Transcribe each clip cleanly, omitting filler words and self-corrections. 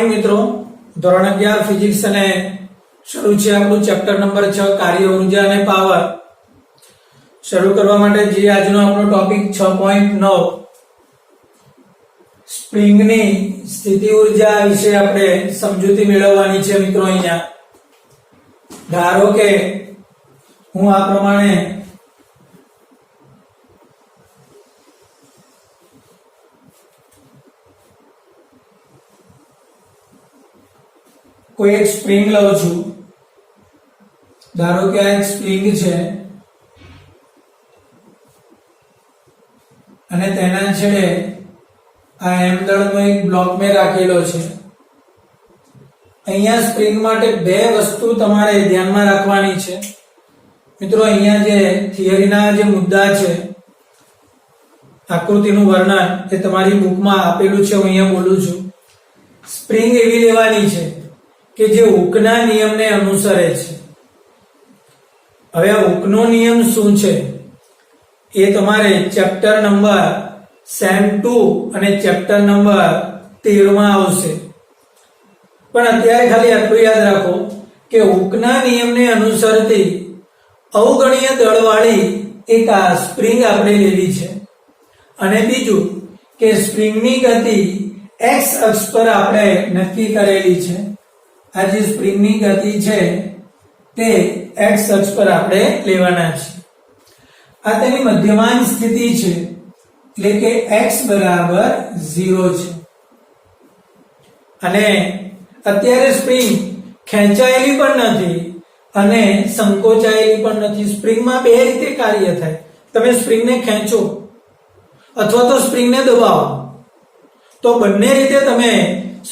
Morning મિત્રો, ધોરણ 11 physics અને શરૂ છે આપણું ચેપ્ટર નંબર 6 કાર્ય ઉર્જા અને પાવર. શરૂ કરવા માટે જે આજનો આપણો ટોપિક 6.9 સ્પ્રિંગની સ્થિતિ ઉર્જા વિશે આપણે સમજૂતી મેળવવાની છે મિત્રો. અહીંયા ધારો કે હું આ પ્રમાણે કોઈ એક સ્પ્રિંગ લઉં છું. ધારો કે આ એક સ્પ્રિંગ છે અને તેના છેડે આ એમ દળનો એક બ્લોક મેં રાખેલો છે. અહીંયા સ્પ્રિંગ માટે બે વસ્તુ તમારે ધ્યાનમાં રાખવાની છે મિત્રો. અહીંયા જે થિયરીના જે મુદ્દા છે, આકૃતિનું વર્ણન એ તમારી બુકમાં આપેલું છે, હું અહીંયા બોલું છું. સ્પ્રિંગ એવી લેવાની છે કે જે હુકના નિયમને અનુસરે છે. હવે આ હુકનો નિયમ શું છે એ તમારે ચેપ્ટર નંબર સેમ 2 અને ચેપ્ટર નંબર 13 માં આવશે. પણ અત્યારે ખાલી આટલું યાદ રાખો કે હુકના નિયમને અનુસરતી અવગણીય દળવાળી એક આ સ્પ્રિંગ આપણે લેવી છે. અને બીજું કે સ્પ્રિંગની ગતિ x અક્ષ પર આપણે નક્કી કરેલી છે. આ જે સ્પ્રિંગની ગતિ છે તે x અક્ષ પર આપણે લેવાના છે. આ તેની મધ્યમાન સ્થિતિ છે, એટલે કે x બરાબર 0 છે. અને અત્યારે સ્પ્રિંગ ખેંચાયેલી પણ નથી અને સંકોચાયેલી પણ નથી. સ્પ્રિંગમાં બે રીતે કાર્ય થાય. તમે સ્પ્રિંગને ખેંચો અથવા તો સ્પ્રિંગને દબાવો, તો બંને રીતે તમે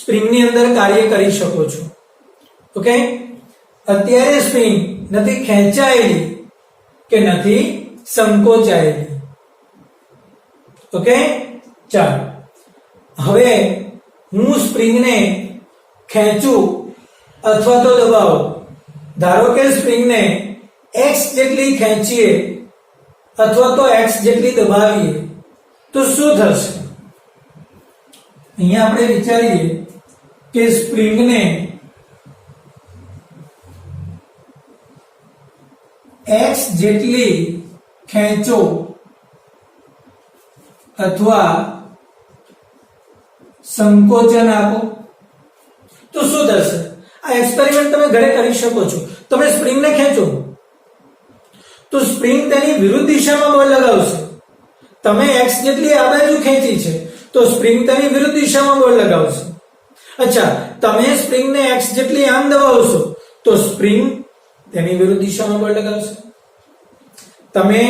સ્પ્રિંગની અંદર કાર્ય કરી શકો છો. ઓકે, અત્યારે સ્પ્રિંગ નથી ખેંચાયેલી કે નથી સંકોચાયેલી. ઓકે, ચાલો હવે હું સ્પ્રિંગને ખેંચું અથવા તો દબાવો. ધારો કે સ્પ્રિંગને x જેટલી ખેંચીએ અથવા તો x જેટલી દબાવીએ તો શું થશે? અહીંયા આપણે વિચારીએ કે સ્પ્રિંગને x જેટલી ખેંચો અથવા સંકોચન આપો તો શું થશે? આ એક્સપેરિમેન્ટ તમે ઘરે કરી શકો છો. તમે સ્પ્રિંગને ખેંચો તો સ્પ્રિંગ તેની વિરુદ્ધ દિશામાં બળ લગાવશે. તમે x જેટલી આ બાજુ ખેંચી છે તો સ્પ્રિંગ તેની વિરુદ્ધ દિશામાં બળ લગાવશે. અચ્છા, તમે સ્પ્રિંગને x જેટલી આમ દબાવશો તો સ્પ્રિંગ તેની વિરુદ્ધ દિશામાં બળ લગાવશે. તમે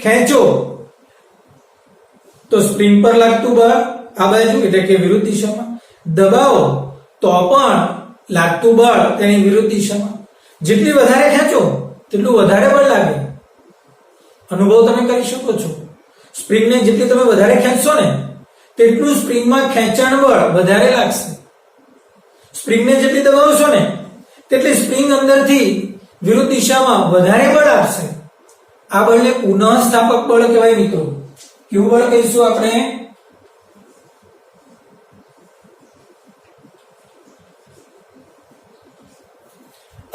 ખેંચો તો સ્પ્રિંગ પર લાગતું બળ આ બાજુ એટલે કે વિરુદ્ધ દિશામાં, દબાવો તો પણ લાગતું બળ તેની વિરુદ્ધ દિશામાં. જેટલી વધારે ખેંચો તેટલું વધારે બળ લાગે. અનુભવ તમે કરી શકો છો. સ્પ્રિંગને જેટલી તમે વધારે ખેંચશો ને તેટલું સ્પ્રિંગમાં ખેંચાણ બળ વધારે લાગશે. સ્પ્રિંગને જેટલી દબાવશો ને તેટલી સ્પ્રિંગ અંદરથી વિરુદ્ધ દિશામાં વધારે બળ આપશે. આ બળને પુનઃસ્થાપક બળ કહેવાય મિત્રો. કેવું બળ કહીશું આપણે?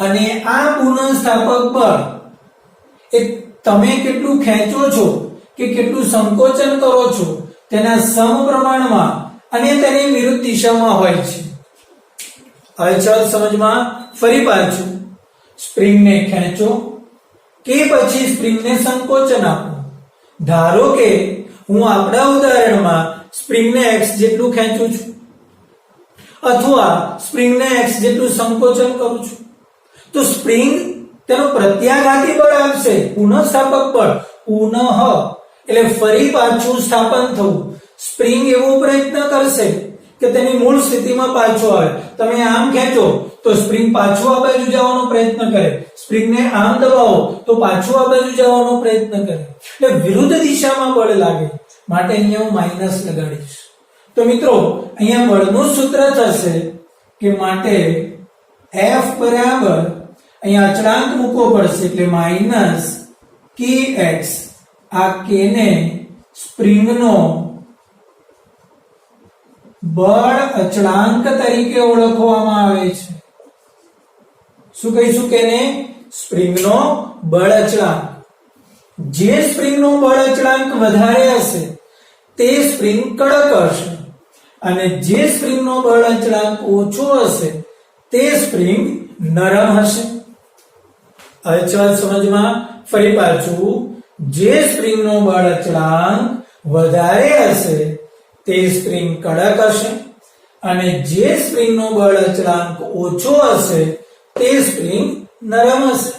અને આ પુનઃસ્થાપક બળ એ તમે કેટલું ખેંચો છો કે કેટલું સંકોચન કરો છો તેના સમપ્રમાણમાં અને તેની વિરુદ્ધ દિશામાં હોય છે. હવે ચાલ સમજમાં ફરી પાછું. સ્પ્રિંગને ખેંચો કે પછી સ્પ્રિંગને સંકોચન આપો. ધારો કે હું આપણા ઉદાહરણમાં સ્પ્રિંગને x જેટલું ખેંચું છું અથવા સ્પ્રિંગને x જેટલું સંકોચન કરું છું તો સ્પ્રિંગ તેનો પ્રત્યાઘાતી બળ આપશે, પુનઃસ્થાપક બળ. પુનઃ એટલે ફરી પાછું સ્થાપન થવું. સ્પ્રિંગ એવો પ્રયત્ન કરશે કે તેની મૂળ સ્થિતિમાં પાછો આવે. તમે આમ ખેંચો તો સ્પ્રિંગ પાછું આ બાજુ જવાનો પ્રયત્ન કરે. સ્પ્રિંગને આમ દબાવો તો પાછું આ બાજુ જવાનો પ્રયત્ન કરે. એટલે વિરુદ્ધ દિશામાં બળ લાગે. માટે અહીંયા હું માઈનસ લગાડીશ. તો મિત્રો અહીંયા બળનું સૂત્ર થશે કે માટે F બરાબર અહીંયા અચળાંક મૂકવો પડશે એટલે માઈનસ kx. આ k ને સ્પ્રિંગનો બળ અચળાંક તરીકે ઓળખવામાં આવે છે. શું કહીશું કે એને? સ્પ્રિંગનો બળ અચળાંક. જે સ્પ્રિંગનો બળ અચળાંક વધારે હશે તે સ્પ્રિંગ કડક હશે અને જે સ્પ્રિંગનો બળ અચળાંક ઓછો હશે તે સ્પ્રિંગ નરમ હશે. હવે ચાલ સમજમાં ફરી પાછું, જે સ્પ્રિંગનો બળ અચળાંક વધારે હશે તે સ્પ્રિંગ કડક હશે અને જે સ્પ્રિંગનો બળ અચળાંક ઓછો હશે તે સ્પ્રિંગ નરમ હશે.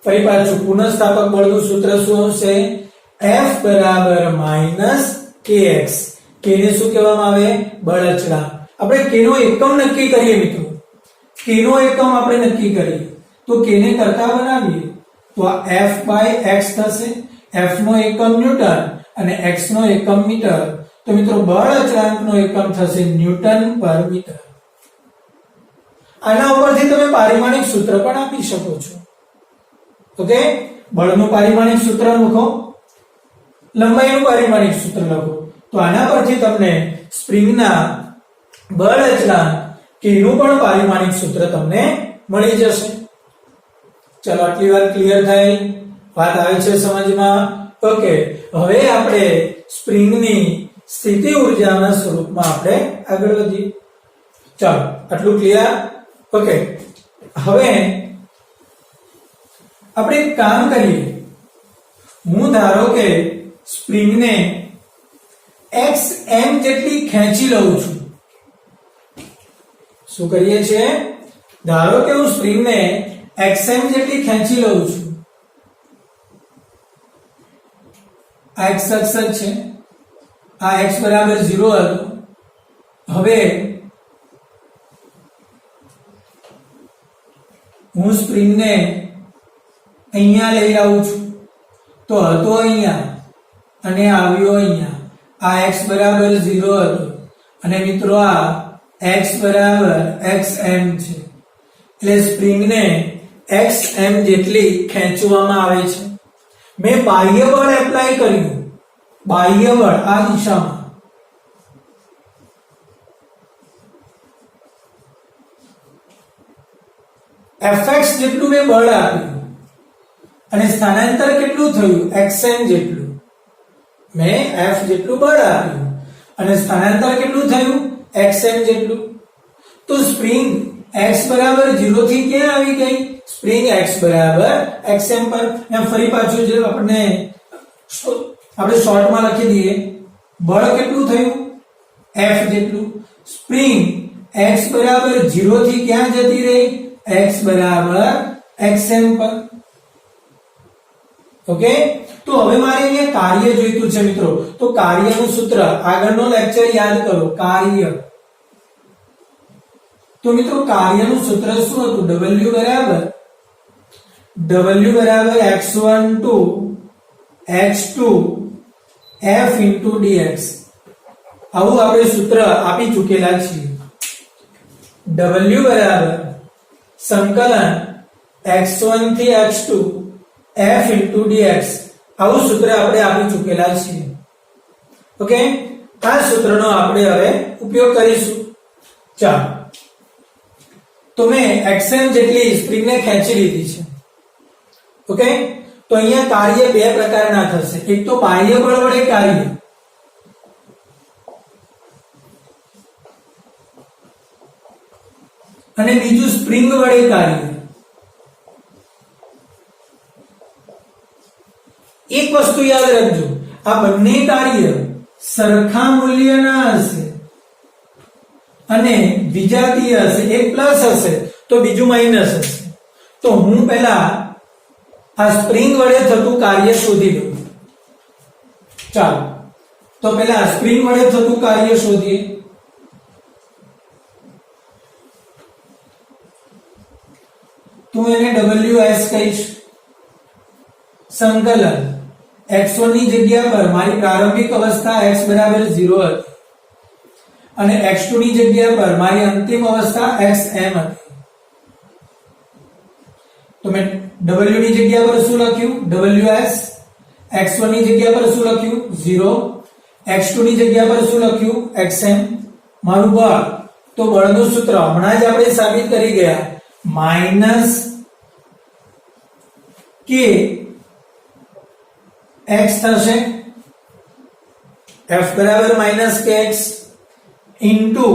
ફરી પાછું પુનઃસ્થાપક બળનું સૂત્ર શું હશે? F બરાબર માઈનસ kx. k ને શું કહેવામાં આવે? બળ અચળાંક. આપણે k નો એકમ નક્કી કરીએ મિત્રો. k નો એકમ આપણે નક્કી કરીએ તો k ને કરતા બનાવીએ તો આ F by x થશે. F નો એકમ ન્યૂટન અને x નો એકમ મીટર. તો મિત્રો બળ અચળાંકનો એકમ થશે ન્યૂટન પર મીટર. આના ઉપરથી તમે પારિમાણિક સૂત્ર પણ આપી શકો છો. ઓકે, બળનું પારિમાણિક સૂત્ર લખો, લંબાઈનું પારિમાણિક સૂત્ર લખો. તો આના પરથી તમને સ્પ્રિંગના બળ અચળાંક k નું પણ પારિમાણિક સૂત્ર તમને મળી જશે. ચલો આટલી વાત ક્લિયર થઈ? વાત આવે છે સમજમાં? ઓકે, હવે આપણે સ્પ્રિંગની સ્થિતિ ઊર્જાના સ્વરૂપમાં આપણે આગળ વધીએ. ચાલો આટલું ક્લિયર? ઓકે, હવે આપણે એક કામ કરીએ. હું ધારો કે સ્પ્રિંગને xm જેટલી ખેંચી લઉં છું. શું કરીએ છીએ? ધારો કે હું સ્પ્રિંગને xm જેટલી ખેંચી લઉં છું. આ x અક્ષ છે, આ x બરાબર 0 હતો. હવે હું સ્પ્રિંગને અહીંયા લઈ આવું છું તો હતો અહીંયા અને આવ્યો અહીંયા. આ x બરાબર 0 હતો અને મિત્રો આ x બરાબર xm છે. એટલે સ્પ્રિંગને xm જેટલી ખેંચવામાં આવે છે. મેં બાહ્ય બળ એપ્લાય કર્યું, બાહ્ય બળ આ દિશામાં. fx જેટલું મેં બળ આપ્યું અને સ્થાનાંતર કેટલું થયું? xm જેટલું. મેં f જેટલું બળ આપ્યું અને સ્થાનાંતર કેટલું થયું? xm જેટલું. તો સ્પ્રિંગ x બરાબર 0 થી ક્યાં આવી ગઈ? સ્પ્રિંગ x બરાબર xm પર. એમ ફરી પાછું જે આપણે શોર્ટમાં લખી દઈએ, બળ કેટલું થયું? f જેટલું. સ્પ્રિંગ x બરાબર 0 થી ક્યાં જતી રહી? x બરાબર xm પર. ઓકે, તો હવે મારે અહીંયા કાર્ય જોઈતું છે મિત્રો. તો કાર્યનું સૂત્ર આગળનો લેક્ચર યાદ કરો. કાર્ય, તો મિત્રો કાર્યનું સૂત્ર શું હતું? w બરાબર x1 to x2 f into dx. આવું આપણે સૂત્ર આપી ચૂકેલા છીએ. w બરાબર સંકલન x1 થી x2 f into dx. આવું સૂત્ર આપણે આપી ચૂકેલા છીએ. ઓકે, આ સૂત્રનો આપણે હવે ઉપયોગ કરીશું. ચાલો, તો મેં xm જેટલી સ્પ્રિંગને ખેંચી લીધી છે. ઓકે, તો અહીંયા કાર્ય બે પ્રકારના થશે. એક તો બાહ્ય બળ વડે કાર્ય, અને બીજું સ્પ્રિંગ વડે કાર્ય. એક વસ્તુ યાદ રાખજો, આ બંને કાર્ય સરખા મૂલ્યના હશે અને વિજાતીય હશે. એક પ્લસ હશે તો બીજું માઈનસ હશે. તો હું પહેલા આ સ્પ્રિંગ વડે થતું કાર્ય શોધી લઉં. ચાલો, તો પહેલા સ્પ્રિંગ વડે થતું કાર્ય શોધીએ. તું એને ws કહીશ. સંકલન x1 ની જગ્યા પર મારી પ્રારંભિક અવસ્થા x બરાબર 0 હતી અને x2 ની જગ્યા પર મારી અંતિમ અવસ્થા xm હતી. તો મેં w ની જગ્યા પર શું લખ્યું? ws. x1 ની જગ્યા પર શું લખ્યું? 0. x2 ની જગ્યા પર શું લખ્યું? xm. મારું બળ, તો બળનું સૂત્ર હમણાં જ આપણે સાબિત કરી ગયા, માઇનસ કે x થશે, F બરાબર માઇનસ કે એક્સ ઇન્ટુ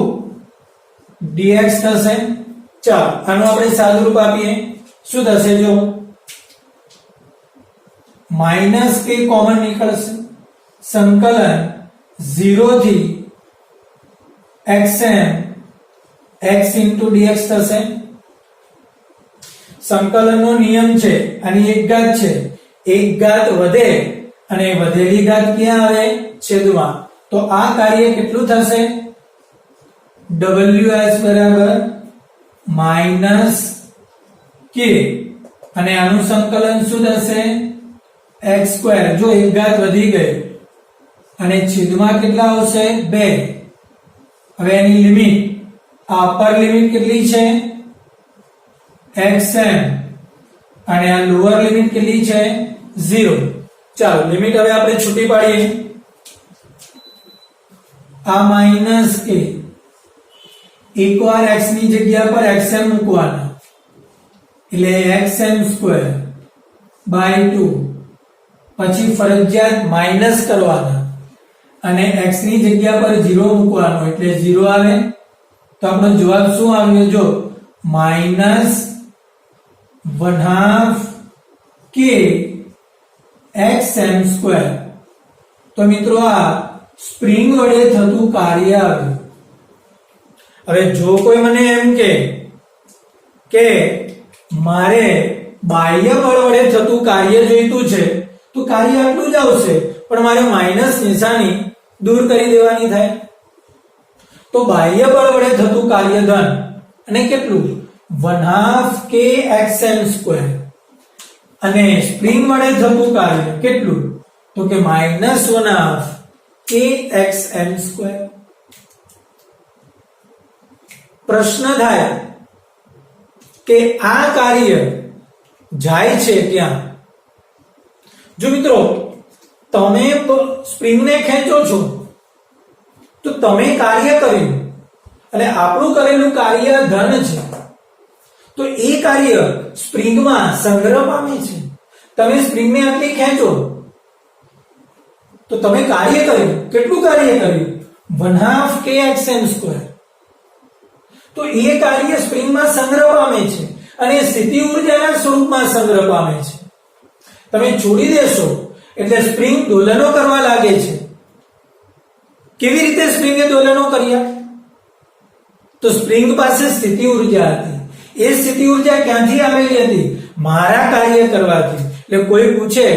dx થશે. ચાલો આનું આપણે સાદુરૂપ આપીએ. શું થશે? જો માઇનસ કે કોમન નીકળશે, સંકલન 0 થી xm x into dx થશે. સંકલનનો નિયમ છે, આની એક ઘાત છે, એક ઘાત વધે અને વધેલી ઘાત ક્યાં આવે? છેદમાં. તો આ કાર્ય કેટલું થશે? ws બરાબર માઇનસ કે, અને આનું સંકલન શું થશે? x square. જો એક ઘાત વધી ગઈ અને છેદમાં કેટલા આવશે? 2. હવે એની લિમિટ, આ અપર લિમિટ કેટલી છે? xm, અને આ લોઅર લિમિટ કેટલી છે? 0. ચાલો લિમિટ હવે આપણે છૂટી પાડીએ. આ માઇનસ કે, એકવાર x ની જગ્યા પર xm મૂકવાના, એટલે xm સ્ક્વેર બાય 2, પછી ફરજિયાત માઇનસ કરવાના અને x ની જગ્યા પર 0 મૂકવાનો, એટલે 0 આવે. તો આપણો જવાબ શું આવ્યો? જો માઇનસ 1/2 કે xm સ્ક્વેર. તો મિત્રો આ સ્પ્રિંગ વડે થતું કાર્ય આવ્યું. હવે જો કોઈ મને એમ કે મારે બાહ્ય બળ વડે થતું કાર્ય જોઈતું છે, તો કાર્ય આટલું જ આવશે, પણ મારે માઇનસ નિશાની દૂર કરી દેવાની થાય. તો બાહ્ય બળ વડે થતું કાર્ય ધન, અને કેટલું? 1/2 કે xm સ્ક્વેર, અને સ્પ્રિંગ વડે થતું કાર્ય કેટલું? તો કે -1/2 કે xm સ્ક્વેર. પ્રશ્ન થાય કે આ કાર્ય જાય છે ક્યાં? જો મિત્રો તમે સ્પ્રિંગને ખેંચો છો તો તમે કાર્ય કર્યું અને આપણું કરેલું કાર્ય ધન છે, તો એ કાર્ય સ્પ્રિંગમાં સંગ્રહ પામે છે. તમે સ્પ્રિંગને આટલી ખેંચો તો તમે કાર્ય કર્યું. કેટલું કાર્ય કર્યું? 1/2 કે xm સ્ક્વેર. તો એ કાર્ય સ્પ્રિંગમાં સંગ્રહ પામે છે અને સ્થિતિ ઊર્જાના સ્વરૂપમાં સંગ્રહ પામે છે. તમે છોડી દેશો એટલે સ્પ્રિંગ દોલનો કરવા લાગે છે. કેવી રીતે સ્પ્રિંગે દોલનો કર્યા? તો સ્પ્રિંગ પાસે સ્થિતિ ઊર્જા હતી. એ સ્થિતિ ઊર્જા ક્યાંથી આવેલી હતી? મારા કાર્ય કરવાથી. એટલે કોઈ પૂછે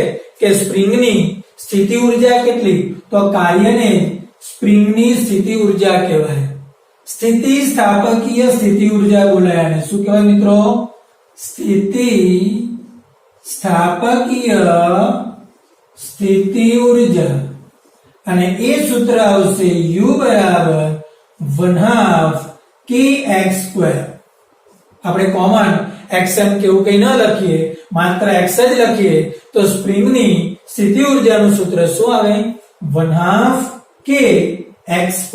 કે સ્પ્રિંગની સ્થિતિ ઊર્જા કેટલી? તો કાર્યને સ્પ્રિંગની સ્થિતિ ઊર્જા કહેવાય. સ્થિતિ સ્થાપકીય સ્થિતિ ઊર્જા બોલાય. અને શું કહેવાય મિત્રો? સ્થિતિ સ્થાપકીય સ્થિતિ ઊર્જા. અને એ સૂત્ર આવશે U બરાબર 1/2 kx². આપણે કોમન xm કેવું કઈ ન લખીએ, માત્ર x જ લખીએ તો સ્પ્રિંગની સ્થિતિ ઊર્જાનું સૂત્ર શું આવે? 1/2 kx².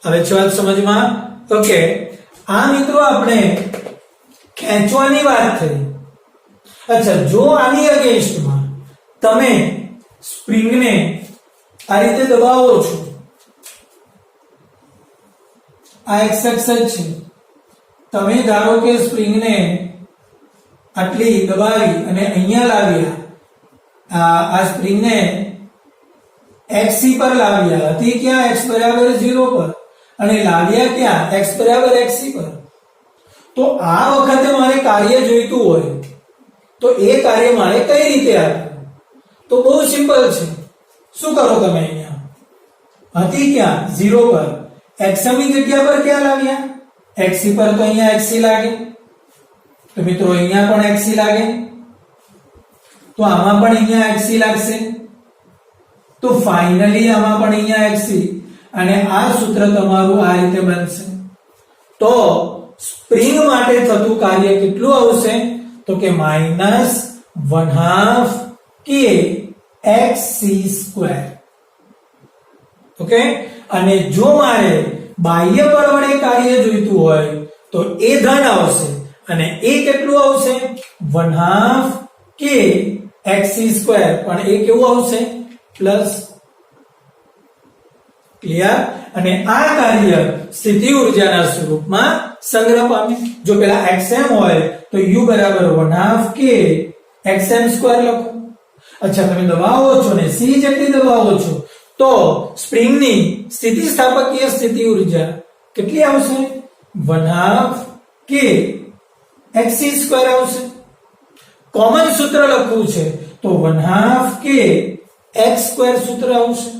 હવે છે વાત સમજમાં? ઓકે. આ મિત્રો આપણે ખેંચવાની વાત થઈ. અચ્છા, જો આની અગેન્સ્ટમાં તમે સ્પ્રિંગને આ રીતે દબાવો છો, આ x અક્ષ છે, તમે ધારો કે સ્પ્રિંગને આટલી દબાવી અને અહીંયા લાવ્યા, આ સ્પ્રિંગને x પર લાવ્યા, હતી ક્યાં? x બરાબર 0 પર, અને લાવ્યા ક્યાં? x બરાબર x પર. તો આ વખતે મારે કાર્ય જોઈતું હોય તો એ કાર્ય મારે કઈ રીતે આપવું? તો બહુ સિમ્પલ છે. શું કરો તમે? અહીંયા હતી ક્યાં? 0 પર, x ની જગ્યા પર ક્યાં લાવ્યા? x પર, તો અહીંયા x લાગે. તો મિત્રો અહીંયા પણ x લાગે, તો આમાં પણ અહીંયા x લાગશે. તો ફાઇનલી આમાં પણ અહીંયા x, અને આ સૂત્ર તમારું આ રીતે બનશે. તો સ્પ્રિંગ માટે થતું કાર્ય કેટલું આવશે? તો કે -1/2 kxc². ઓકે. અને જો મારે બાહ્ય બળ વડે કાર્ય જોઈતું હોય તો એ ધન આવશે અને એ કેટલું આવશે 1/2 k xc² પણ એ કેવું આવશે પ્લસ ક્લિયર અને આ કાર્ય સ્થિતિ ઊર્જાના સ્વરૂપમાં સંગ્રહ પામે જો પેલા xm હોય તો u બરાબર 1/2 k xm² લખો અચ્છા તમે દબાવો છો ને c જેટલી દબાવો છો તો સ્પ્રિંગની સ્થિતિસ્થાપકીય સ્થિતિ ઊર્જા કેટલી આવશે 1/2 k xc² આવશે કોમન સૂત્ર લખવું છે તો 1/2 k x² સૂત્ર આવશે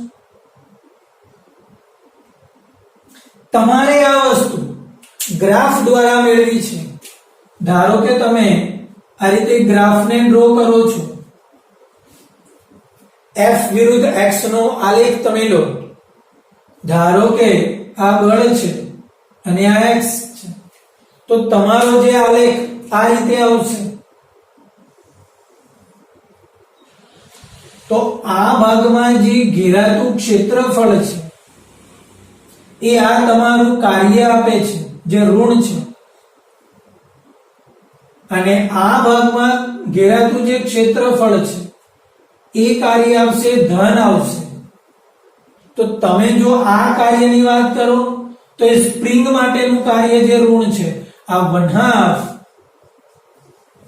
તમારે આ વસ્તુ ગ્રાફ દ્વારા મેળવી છે ધારો કે તમે આ રીતે ગ્રાફને ડ્રો કરો છો f વિરુદ્ધ x નો આલેખ તમે લો ધારો કે આ બળ છે અને આ x છે તો તમારો જે આલેખ આ રીતે આવશે તો આ ભાગમાં જે ઘેરાતું ક્ષેત્રફળ છે એ આ તમારું કાર્ય આપે છે જે ઋણ છે અને આ ભાગમાં ઘેરાતું જે ક્ષેત્રફળ છે એ કાર્ય આવશે ધન આવશે તો તમે જો આ કાર્યની વાત કરો તો એ સ્પ્રિંગ માટેનું કાર્ય જે ઋણ છે આ 1/2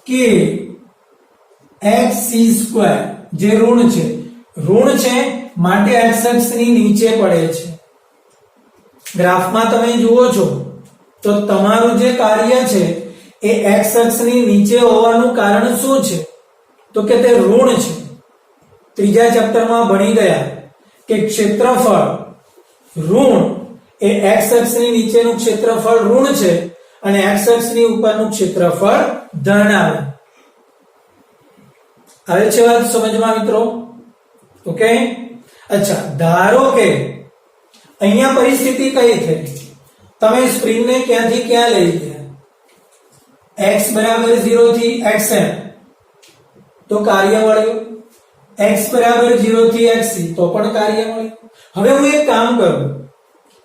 k xc² જે ઋણ છે માટે x અક્ષની નીચે પડે છે ગ્રાફમાં તમે જુઓ છો તો તમારું જે કાર્ય છે એ x અક્ષની નીચે હોવાનું કારણ શું છે તો કે તે ઋણ છે ત્રીજા ચેપ્ટરમાં ભણી ગયા કે ક્ષેત્રફળ ઋણ એ x અક્ષની નીચેનું ક્ષેત્રફળ ઋણ છે અને x અક્ષની ઉપરનું ક્ષેત્રફળ ધન આવે છે વાત સમજમાં મિત્રો ઓકે અચ્છા ધારો કે અહીંયા પરિસ્થિતિ કઈ થઈ તમે સ્પ્રિંગને ક્યાંથી ક્યાં લઈ ગયા x બરાબર 0 થી xm તો કાર્ય મળ્યું x બરાબર 0 થી xc તો પણ કાર્ય મળ્યું હવે હું એક કામ કરું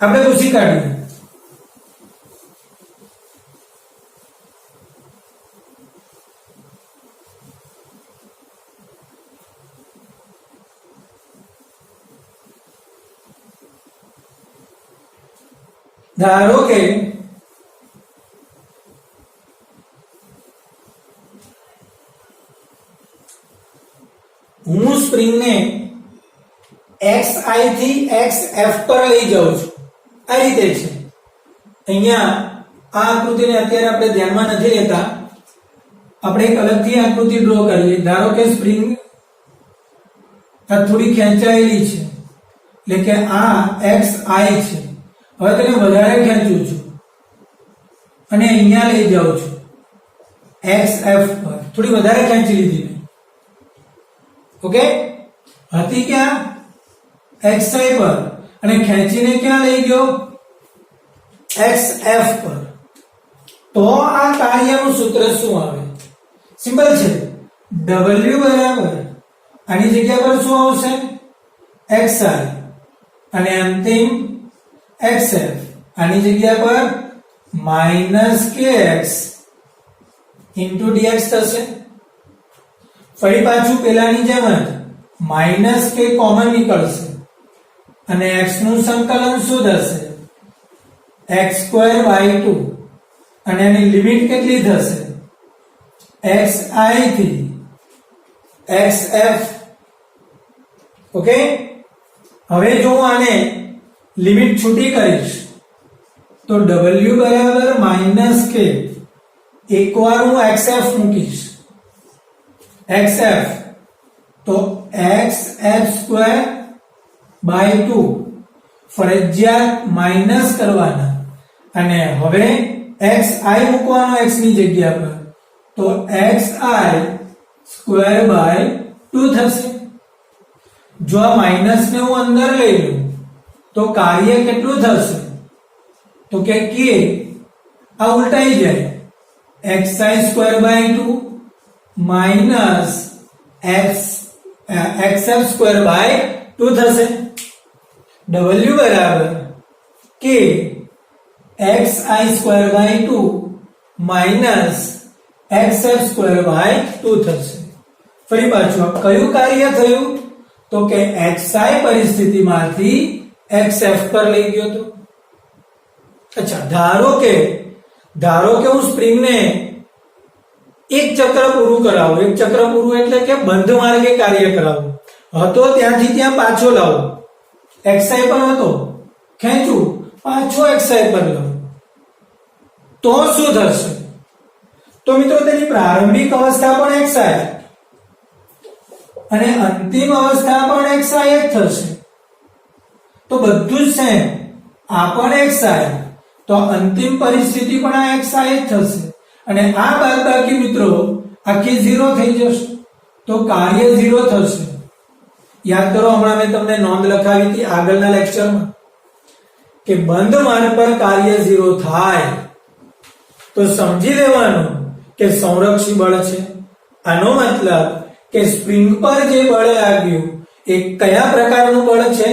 આપણે પૂછી કાઢીએ ધારો કે હું સ્પ્રિંગને xi થી xf પર લઈ જાઉં છું આ રીતે છે અહીંયા આ આકૃતિને અત્યારે આપણે ધ્યાનમાં નથી લેતા આપણે એક અલગથી આકૃતિ ડ્રો કરીએ ધારો કે સ્પ્રિંગ થોડી ખેંચાયેલી છે એટલે કે આ xi છે હવે તેને વધારે ખેંચું છું અને અહીંયા લઈ જાઉં છું xf પર થોડી વધારે ખેંચી લીધી મેં ઓકે હતી ક્યાં xi પર અને ખેંચીને ક્યાં લઈ ગયો xf પર તો આ કાર્યનું સૂત્ર શું આવે સિમ્પલ છે w બરાબર આની જગ્યા પર શું આવશે xi અને અંતિમ xf આની જગ્યા પર -kx dx થશે ફરી પાછું પેલાની જેમ જ -k કોમન નીકળશે અને x નું સંકલન શું થશે x²/2 અને એની લિમિટ કેટલી થશે xi થી xf ઓકે હવે જો હું આને લિમિટ છૂટી કરીશ તો w બરાબર -k એકવાર હું xf મૂકીશ xf તો xf²/2 ફરજિયાત માઈનસ કરવાના અને હવે xi મૂકવાનો x ની જગ્યા પર તો xi²/2 થશે જો આ માઈનસ ને હું અંદર લઈ લઉં તો કાર્ય કેટલું થશે તો કે k આ ઉલટાઈ જાય xi²/2 xf²/2 થશે w બરાબર કે xi² માઇનસ xf² થશે. ફરી પાછું કયું કાર્ય થયું તો કે xi પરિસ્થિતિમાંથી xf પર લઈ ગયો તો. અચ્છા, ધારો કે હું સ્પ્રિંગને એક ચક્ર પૂરું કરાવું. એક ચક્ર પૂરું એટલે કે બંધ માર્ગે કાર્ય કરાવું. હતો ત્યાંથી ત્યાં પાછો લાવું. xi પર હતો, ખેંચું, પાછો xi પર લાવું, તો શું થશે? તો મિત્રો તેની પ્રારંભિક અવસ્થા પણ xi અને અંતિમ અવસ્થા પણ xi જ થશે. તો બધું જ સેમ. આ પણ xi, તો અંતિમ પરિસ્થિતિ પણ આ xi જ થશે. અને આ બાદબાકી મિત્રો આખી 0 થઈ જશે. તો કાર્ય 0 થશે. યાદ કરો, હમણાં મેં તમને નોંધ લખાવી હતી આગળના લેક્ચરમાં કે બંધ માર્ગ પર કાર્ય 0 થાય તો સમજી લેવાનું કે સંરક્ષી બળ છે. આનો મતલબ કે સ્પ્રિંગ પર જે બળ લાગ્યું એ કયા પ્રકારનું બળ છે?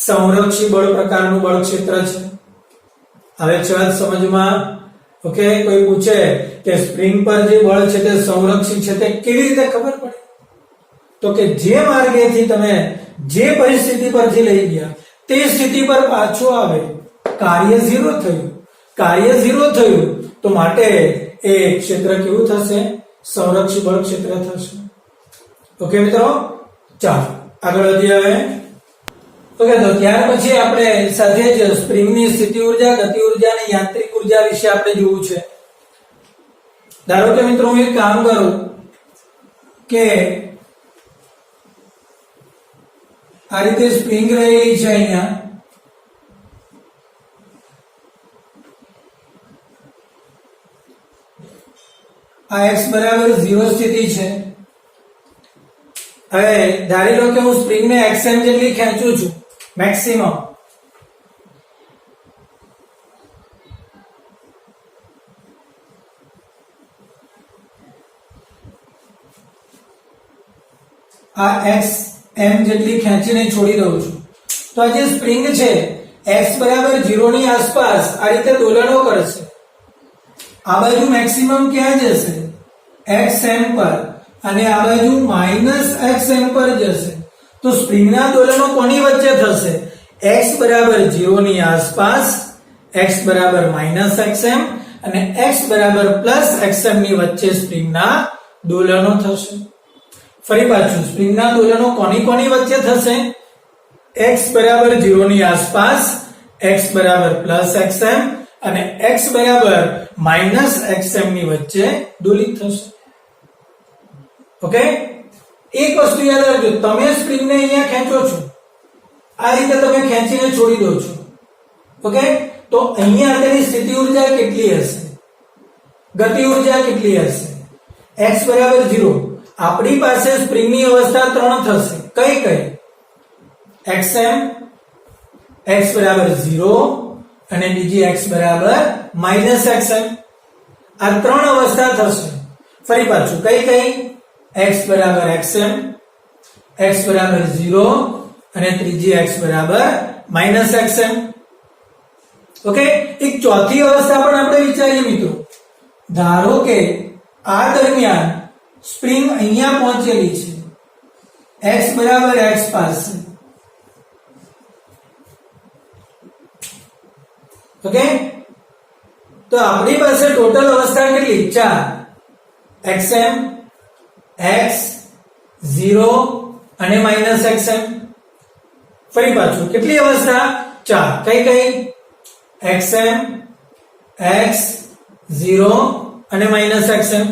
સંરક્ષી બળ પ્રકારનું બળ ક્ષેત્ર છે. હવે ચાલ સમજમાં. ઓકે, કોઈ પૂછે કે સ્પ્રિંગ પર જે બળ છે તે સંરક્ષી છે, તે કેવી રીતે ખબર પડે? તો કે જે માર્ગેથી તમે જે પરિસ્થિતિ પરથી લઈ ગયા તે સ્થિતિ પર પાછો આવે, કાર્ય 0 થયું. કાર્ય 0 થયું તો માટે એ ક્ષેત્ર કેવું થશે? સંરક્ષી બળ ક્ષેત્ર થશે. ઓકે મિત્રો, ચાલો આગળ વધીએ હવે. ઓકે, તો ત્યાર પછી આપણે સાથે જ સ્પ્રિંગની સ્થિતિ ઊર્જા, ગતિ ઊર્જા અને યાંત્રિક ઊર્જા વિશે આપણે જોવું છે. ધારો કે મિત્રો હું એક કામ કરું કે આ રીતે સ્પ્રિંગ રહેલી છે અહીંયા, આ x બરાબર 0 સ્થિતિ છે. હવે ધારી લો કે હું સ્પ્રિંગને xm જેટલી ખેંચું છું મેક્સિમમ. આ xm જેટલી ખેંચીને છોડી દઉં છું. તો આ જે સ્પ્રિંગ છે x બરાબર 0 ની આસપાસ આ રીતે દોલનો કરશે. આ બાજુ મેક્સિમમ ક્યાં જશે? xm પર, અને આ બાજુ -xm પર જશે. તો સ્પ્રિંગના દોલનો કોની વચ્ચે થશે? x બરાબર 0 ની આસપાસ, x બરાબર -xm અને x બરાબર +xm ની વચ્ચે સ્પ્રિંગના દોલનો થશે. ફરી પાછું સ્પ્રિંગના દોલનો કોની વચ્ચે થશે? x બરાબર 0 ની આસપાસ, x બરાબર +xm અને x બરાબર -xm ની વચ્ચે દોલિત થશે. ઓકે, એક વસ્તુ યાદ રાખજો, તમે સ્પ્રિંગને અહીંયા ખેંચો છો, આ રીતે તમે ખેંચીને છોડી દો છો. ઓકે, તો અહીંયા તેની સ્થિતિ ઊર્જા કેટલી હશે? ગતિ ઊર્જા કેટલી હશે? x બરાબર 0. આપણી પાસે સ્પ્રિંગની અવસ્થા 3 થશે. કઈ કઈ? xm, x બરાબર 0 અને બીજી x બરાબર -xm. આ 3 અવસ્થા થશે. ફરી પાછું કઈ? x બરાબર xm, x બરાબર 0 અને ત્રીજી x બરાબર -xm. ઓકે, એક ચોથી અવસ્થા પણ આપણે વિચારીએ મિત્રો. ધારો કે આ દરમિયાન સ્પ્રિંગ અહીંયા પહોંચેલી છે, x બરાબર x પાસે. ઓકે, તો આપણી પાસે ટોટલ અવસ્થા કેટલી? 4. xm, x, 0 અને -xm. ફરી પાછું કેટલી અવસ્થા? 4. કઈ? xm, x, 0 અને -xm.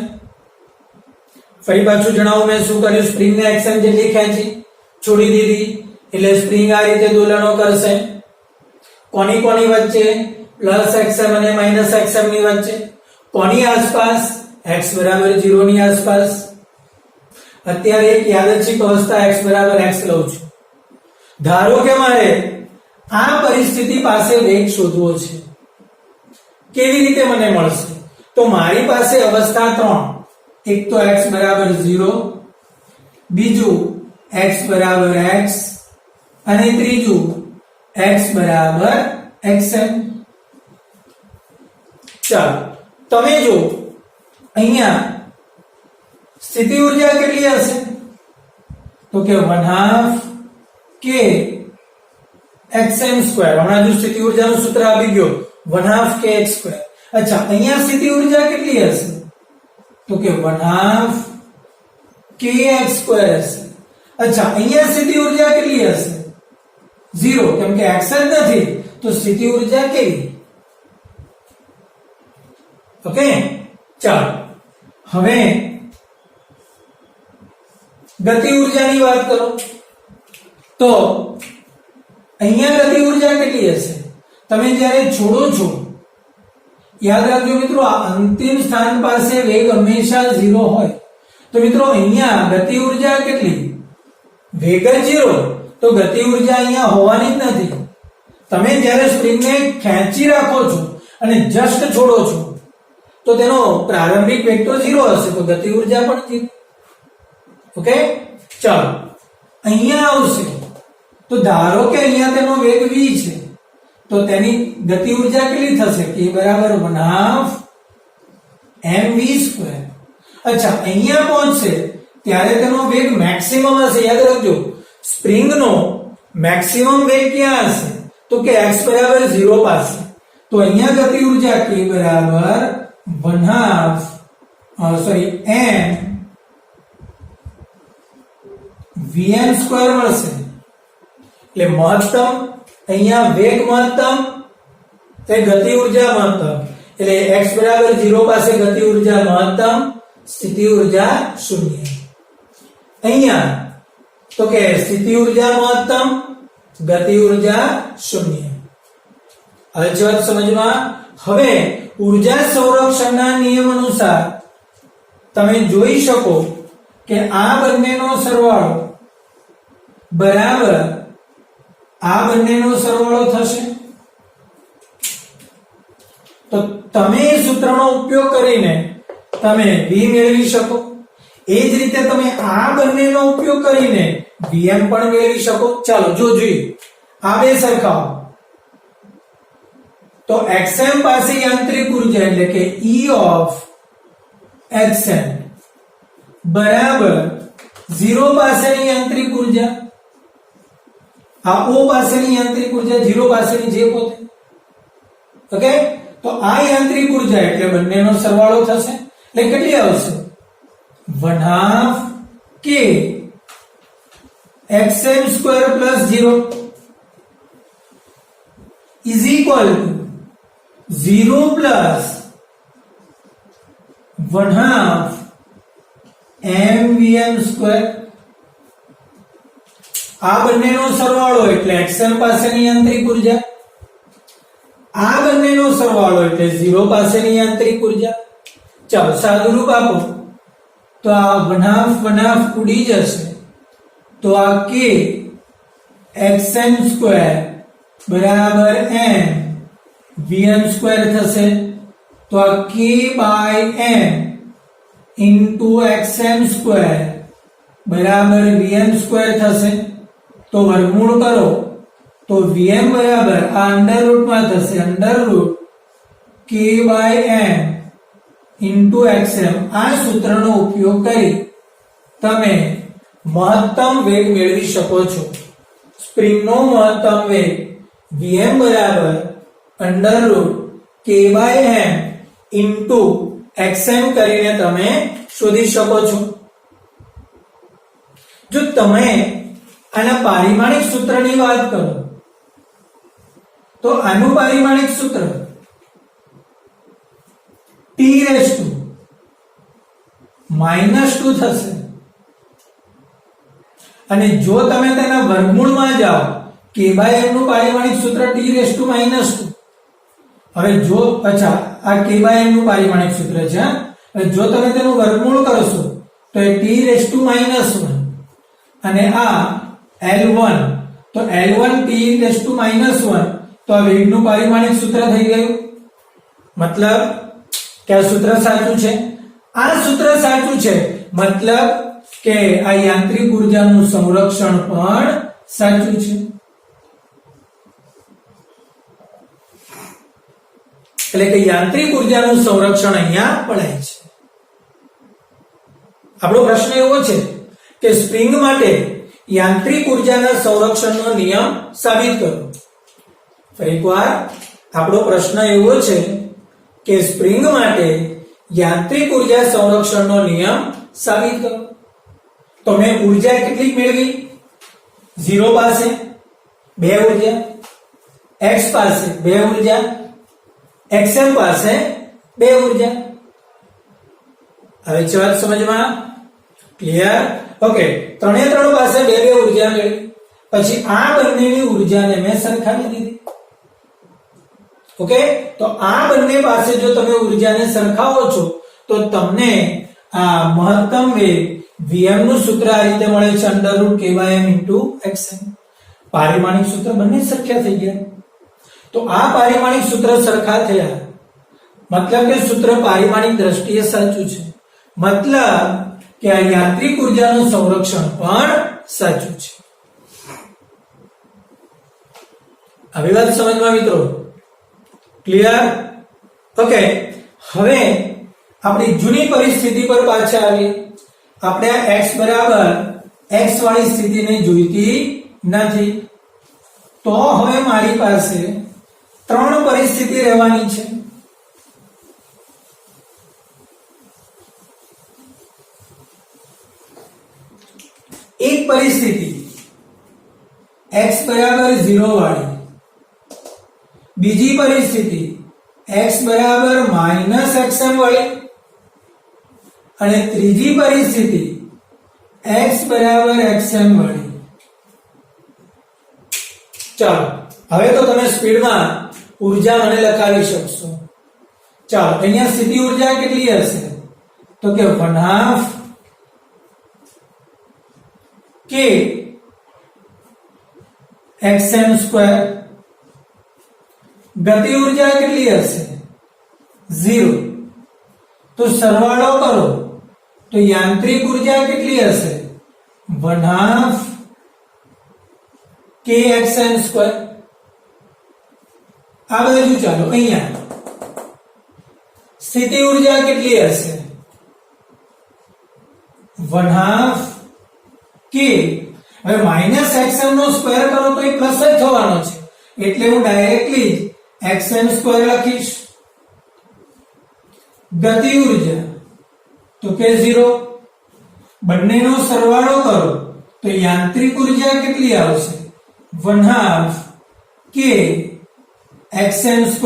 ફરી પાછું જણાવું મેં શું કર્યું? સ્પ્રિંગને xm જેટલી ખેંચી, છોડી દીધી, એટલે સ્પ્રિંગ આ રીતે દોલનો કરશે. કોની વચ્ચે? +xm અને -xm ની વચ્ચે. કોની આસપાસ? x બરાબર 0 ની આસપાસ. અત્યારે એક યાદચ્છિક અવસ્થા x બરાબર x લઉં છું. ધારો કે મારે આ પરિસ્થિતિ પાસે વેગ શોધવો છે. કેવી રીતે મને મળશે? તો મારી પાસે અવસ્થા 3. એક તો x બરાબર 0, બીજું x બરાબર x અને ત્રીજું x બરાબર xm. ચાલો તમે જો અહીંયા સ્થિતિ ઊર્જા કેટલી હશે તો કે 1/2 k xm સ્ક્વેર. હમણાં જો સ્થિતિ ઊર્જાનું સૂત્ર આવી ગયો 1/2 k x સ્ક્વેર. અચ્છા અહીંયા સ્થિતિ ઊર્જા કેટલી હશે તો કે 1/2 k x સ્ક્વેર હશે. અચ્છા અહીંયા સ્થિતિ ઊર્જા કેટલી હશે 0 કેમ કે x જ નથી તો સ્થિતિ ઊર્જા કેવી. ઓકે ચાલો હવે ગતિ ઊર્જાની વાત કરો તો અહીંયા ગતિ ઊર્જા કેટલી હશે તમે જ્યારે છોડો છો યાદ રાખજો મિત્રો આ અંતિમ સ્થાન પાસે વેગ હંમેશા 0 હોય તો મિત્રો અહીંયા ગતિ ઊર્જા કેટલી વેગ જ 0 તો ગતિ ઊર્જા અહીંયા હોવાની જ નથી. તમે જ્યારે સ્પ્રિંગને ખેંચી રાખો છો અને જસ્ટ છોડો છો તો તેનો પ્રારંભિક વેગ તો 0 હશે તો ગતિ ઊર્જા પણ 0. ઓકે ચાલો અહીંયા આવશે તો ધારો કે અહીંયા તેનો વેગ v છે તો તેની ગતિ ઊર્જા કેટલી થશે k બરાબર 1/2 mv². અચ્છા અહીંયા પહોંચશે ત્યારે તેનો વેગ મેક્સિમમ હશે. યાદ રાખજો સ્પ્રિંગનો મેક્સિમમ વેગ ક્યાં હશે તો કે x બરાબર 0 પાસે. તો અહીંયા ગતિ ઊર્જા k બરાબર 1/2 m vm² મળશે. એટલે મહત્તમ અહીંયા વેગ મહત્તમ તે ગતિ ઊર્જા મહત્તમ એટલે x બરાબર 0 પાસે ગતિ ઊર્જા મહત્તમ સ્થિતિ ઊર્જા 0. અહીંયા તો કે સ્થિતિ ઊર્જા મહત્તમ ગતિ ઊર્જા 0. હવે જવાબ સમજમાં. હવે ઊર્જા સંરક્ષણના નિયમ અનુસાર તમે જોઈ શકો કે આ બંનેનો સરવાળો બરાબર આ બંનેનો સરવાળો થશે. તો તમે એ સૂત્રનો ઉપયોગ કરીને તમે v મેળવી શકો. એ જ રીતે તમે આ બંનેનો ઉપયોગ કરીને vm પણ મેળવી શકો. ચાલો જોઈએ આ બે સરખાવો તો xm પાસે યાંત્રિક ઊર્જા એટલે કે E of xm બરાબર 0 પાસેની યાંત્રિક ઊર્જા આ O પાસેની યાંત્રિક ઊર્જા 0 પાસેની જે પોતે. ઓકે તો આ યાંત્રિક ઊર્જા એટલે બંનેનો સરવાળો થશે એટલે કેટલી આવશે 1/2 k xm² + 0 is equal to 0 plus 1/2 mvm². આ બંનેનો સરવાળો એટલે xm પાસેની યાંત્રિક ઊર્જા આ બંનેનો સરવાળો એટલે 0 પાસેની યાંત્રિક ઊર્જા. ચાલો સાદુરૂપ આપો તો આ 1/2 ઉડી જશે તો આ k xm² બરાબર m vm² થશે. તો આ k / m into xm² બરાબર vm² થશે. તો વર્ગમૂળ કરો તો vm બરાબર આ અંડર રૂટમાં થશે √k / m into xm. આ સૂત્રનો ઉપયોગ કરી તમે મહત્તમ વેગ મેળવી શકો છો. સ્પ્રિંગનો મહત્તમ વેગ vm બરાબર √k / m into xm કરીને તમે શોધી શકો છો. જો તમે આના પારિમાણિક સૂત્રની વાત કરો તો આનું પારિમાણિક સૂત્ર t⁻² થશે અને જો તમે તેના વર્ગમૂળમાં જાઓ k / m નું પારિમાણિક સૂત્ર t⁻². હવે જો અચ્છા આ k / m નું પારિમાણિક સૂત્ર છે. હવે જો તમે તેનું વર્ગમૂળ કરશો તો એ t⁻1 અને આ L1 તો L1 t⁻1 તો આ વેગનું પારિમાણિક સૂત્ર થઈ ગયું. મતલબ કે આ સૂત્ર સાચું છે. આ સૂત્ર સાચું છે મતલબ કે આ યાંત્રિક ઊર્જાનું સંરક્ષણ પણ સાચું છે. એટલે કે યાંત્રિક ઉર્જાનું સંરક્ષણ અહીંયા પડાય છે. આપણો પ્રશ્ન એવો છે કે સ્પ્રિંગ માટે યાંત્રિક ઉર્જાના સંરક્ષણનો નિયમ સાબિત કરો. ફરીવાર આપણો પ્રશ્ન એવો છે કે સ્પ્રિંગ માટે યાંત્રિક ઉર્જા સંરક્ષણનો નિયમ સાબિત કરો. તો મેં ઉર્જા કેટલી મેળવી? 0 પાસે 2 ઉર્જા, x પાસે 2 ઉર્જા, xm પાસે 2 ઉર્જા. હવે છે વાત સમજમાં? ક્લિયર? ઓકે, 3 પાસે 2 ઉર્જા મેળવી. પછી આ બંનેની ઉર્જાને મેં સરખાવી દીધી. ઓકે, તો આ બંને પાસે જો તમે ઉર્જાને સરખાવો છો તો તમને આ મહત્તમ વેગ Vm નું સૂત્ર આ રીતે મળે છે √kym/xm. પારિમાણિક સૂત્ર બંને સરખા થઈ ગયા. તો આ પારિમાણિક સૂત્ર સરખા થયા મતલબ કે સૂત્ર પારિમાણિક દ્રષ્ટિએ સાચું છે. મતલબ કે આ યાંત્રિક ઉર્જાનું સંરક્ષણ પણ સાચું છે. આવી વાત સમજમાં મિત્રો? ક્લિયર? ઓકે, હવે આપણી જૂની પરિસ્થિતિ પર પાછા આવીએ. આપણે આ x બરાબર x વાળી સ્થિતિને જોઈતી નથી. તો હવે મારી પાસે 3 પરિસ્થિતિ રહેવાની છે. એક પરિસ્થિતિ x બરાબર 0 વાળી, બીજી પરિસ્થિતિ x બરાબર -xm વાળી અને ત્રીજી પરિસ્થિતિ x બરાબર xm વાળી. ચાલો હવે તો તમે સ્પીડમાં ઉર્જા મને લખાવી શકશો. ચાલો અહીંયા સ્થિતિ ઉર્જા કેટલી હશે? તો કે 1/2 k xm². ગતિ ઉર્જા કેટલી હશે? 0. તો સરવાળો કરો તો યાંત્રિક ઉર્જા કેટલી હશે? 1/2 k xm². આ બાજુ ચાલો, અહીંયા સ્થિતિ ઉર્જા કેટલી હશે? 1/2 k. હવે -xm નો સ્ક્વેર કરો તો એ પ્લસ જ થવાનો છે, એટલે હું ડાયરેક્ટલી xm² લખીશ. ગતિ ઉર્જા તો કે 0. બંનેનો સરવાળો કરો તો યાંત્રિક ઉર્જા કેટલી આવશે? 1/2 k xm².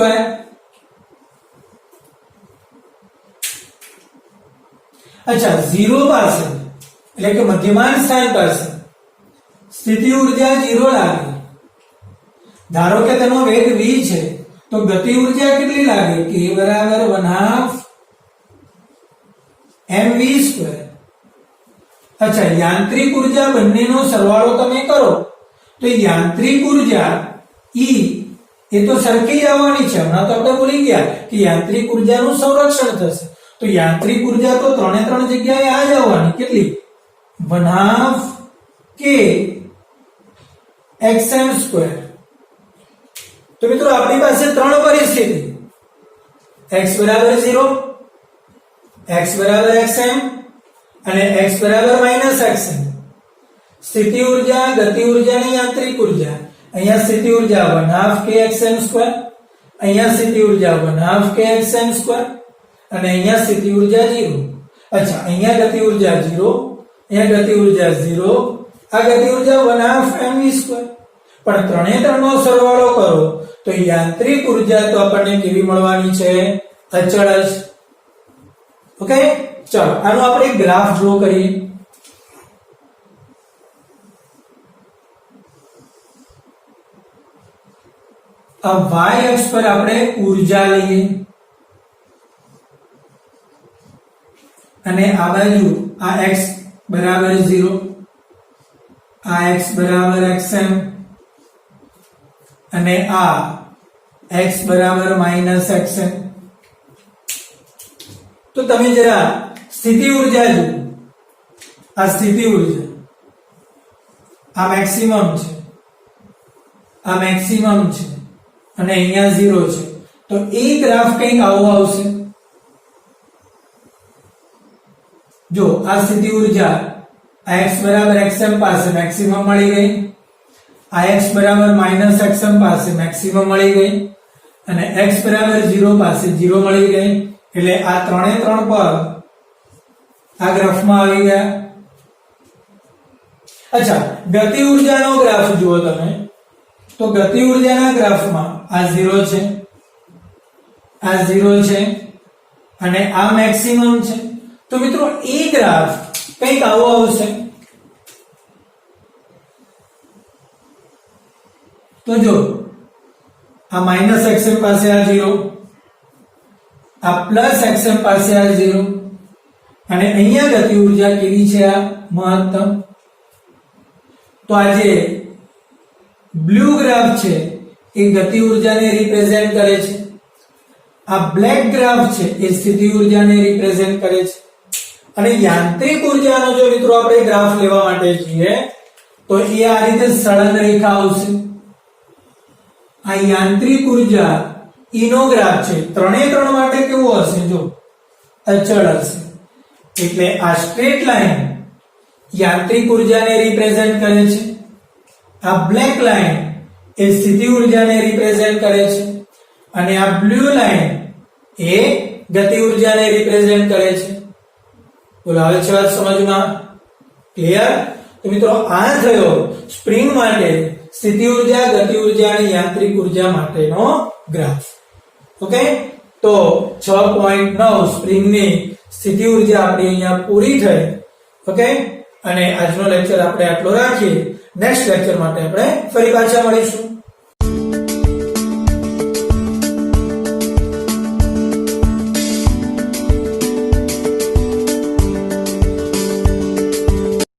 અચ્છા, 0 પાસે એટલે કે મધ્યમાન સ્થાન પાસે સ્થિતિ ઉર્જા 0 લાગે. ધારો કે તેનો વેગ v છે તો ગતિ ઉર્જા કેટલી લાગે? k બરાબર 1/2 mv². અચ્છા, યાંત્રિક ઉર્જા બંનેનો સરવાળો તમે કરો તો યાંત્રિક ઉર્જા E એ તો સરખી જ આવવાની છે. હમણાં તો આપણે ભૂલી ગયા કે યાંત્રિક ઉર્જાનું સંરક્ષણ થશે. તો યાંત્રિક ઉર્જા તો 3 જગ્યાએ આ જ આવવાની. કેટલી? 1/2 k xm². તો મિત્રો આપણી પાસે 3 પરિસ્થિતિ x બરાબર 0, x બરાબર xm અને x બરાબર -xm. સ્થિતિ ઉર્જા, ગતિ ઉર્જા અને યાંત્રિક ઉર્જા. અહીંયા સ્થિતિ ઉર્જા 1/2 k xm², અહીંયા સ્થિતિ ઉર્જા 1/2 k xm² અને અહીંયા સ્થિતિ ઉર્જા 0. અચ્છા, અહીંયા ગતિ ઉર્જા 0, અહીંયા ગતિ ઉર્જા 0, આ ગતિ ઉર્જા 1/2 mv². પણ 3 નો સરવાળો કરો તો યાંત્રિક ઉર્જા તો આપણને કેવી મળવાની છે? અચળ જ. ઓકે, ચાલો આનો આપણે એક ગ્રાફ ડ્રો કરીએ. આ y અક્ષ પર આપણે ઉર્જા લઈએ અને આ બાજુ આ x બરાબર 0, આ x બરાબર xm અને આ x બરાબર -xm. તો તમે જરા સ્થિતિ ઉર્જા જુઓ. આ સ્થિતિ ઉર્જા, આ મેક્સિમમ છે, આ મેક્સિમમ છે અને અહીંયા 0 છે. તો એ ગ્રાફ કંઈક આવો આવશે. જો આ સ્થિતિ ઉર્જા આ x બરાબર xm પાસે મેક્સિમમ મળી ગઈ, આ x બરાબર -xm પાસે મેક્સિમમ મળી ગઈ અને x બરાબર 0 પાસે 0 મળી ગઈ. એટલે આ ત્રણે ત્રણ પર આ ગ્રાફમાં આવી ગયા. અચ્છા, ગતિ ઉર્જાનો ગ્રાફ જુઓ તમે, તો ગતિ ઉર્જાના ગ્રાફમાં આ 0 છે, આ 0 છે અને આ મેક્સિમમ છે. તો મિત્રો એ ગ્રાફ કંઈક આવો આવશે. તો જો આ -xm પાસે આ 0, આ +xm પાસે આ 0 અને અહીંયા ગતિ ઉર્જા કેવી છે? આ મહત્તમ. તો આ જે બ્લુ ગ્રાફ છે એ ગતિ ઉર્જાને રિપ્રેઝેન્ટ કરે છે, આ બ્લેક ગ્રાફ છે એ સ્થિતિ ઉર્જાને રિપ્રેઝેન્ટ કરે છે. અને યાંત્રિક ઉર્જાનો જો મિત્રો આપણે ગ્રાફ લેવા માટે છીએ તો એ આ રીતે સળંગ રેખા આવશે. આ યાંત્રિક ઉર્જા ઈનો ગ્રાફ છે, ત્રણે ત્રણ માટે કેવો હશે? જો અચળ હશે. એટલે આ સ્ટ્રેટ લાઈન યાંત્રિક ઉર્જાને રિપ્રેઝેન્ટ કરે છે, આ બ્લેક લાઈન એ સ્થિતિ ઉર્જાને રિપ્રેઝેન્ટ કરે છે અને આ બ્લુ લાઈન એ ગતિ ઉર્જાને રિપ્રેઝેન્ટ કરે છે. બોલો, આવે છે વાત સમજમાં? ક્લિયર? તો મિત્રો આ થયો સ્પ્રિંગ માટે સ્થિતિ ઉર્જા, ગતિ ઉર્જા અને યાંત્રિક ઉર્જા માટેનો ગ્રાફ. ઓકે, તો 6.9 સ્પ્રિંગની સ્થિતિ ઉર્જા આપણી અહીંયા પૂરી થઈ. ઓકે, અને આજનો લેક્ચર આપણે આટલો રાખીએ. નેક્સ્ટ લેક્ચર માટે આપણે ફરી પાછા મળીશું.